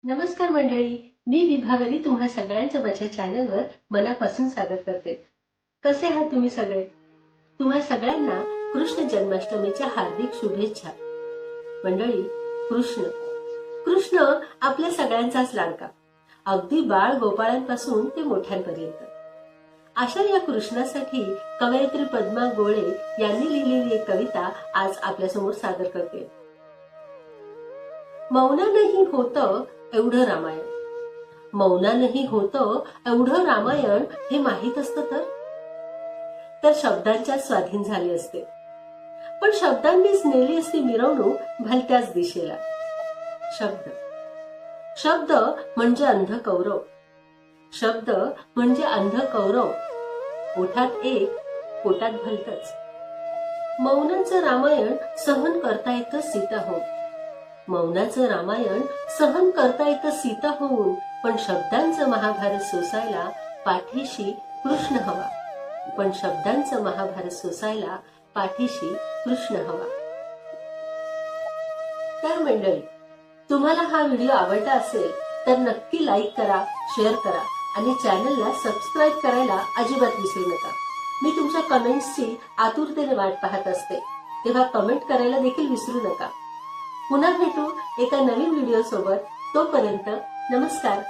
नमस्कार मंडळी, मी विभावरी तुम्हा सगळ्यांचं माझ्या चॅनलवर मनापासून स्वागत करते. कसे आहात तुम्ही सगळे? तुम्हा सगळ्यांना कृष्ण जन्माष्टमीच्या हार्दिक शुभेच्छा. मंडळी, कृष्ण कृष्ण आपल्या सगळ्यांचाच लाडका, अगदी बाळ गोपाळांपासून ते मोठ्यांपर्यंत. अशा या कृष्णासाठी कवयित्री पद्मा गोळे यांनी लिहिलेली एक कविता आज आपल्यासमोर सादर करते. मौनानही होतं एवढं रामायण, मौनानही होतं एवढं रामायण हे माहीत असतं तर शब्दांच्या स्वाधीन झाले असते. पण शब्दांनीच नेली असती मिरवणूक भलत्याच दिशेला. शब्द शब्द म्हणजे अंध कौरव, शब्द म्हणजे अंध कौरव. ओठात एक, पोटात भलतच. मौनाचं रामायण सहन करता येतं सीता होऊन, मौनाचं रामायण सहन करता येतं सीता होऊन. पण शब्दांचं महाभारत सोसायला पाठीशी कृष्ण हवा, पण शब्दांचं महाभारत सोसायला पाठीशी कृष्ण हवा. तर मंडळी, तुम्हाला हा व्हिडिओ आवडला असेल तर नक्की लाईक करा, शेअर करा आणि चॅनलला सबस्क्राईब करायला अजिबात विसरू नका. मी तुमच्या कमेंट्सची आतुरतेने वाट पाहत असते, तेव्हा कमेंट करायला देखील विसरू नका. पुन्हा भेटू एका नवीन व्हिडिओ सोबत. तोपर्यंत नमस्कार.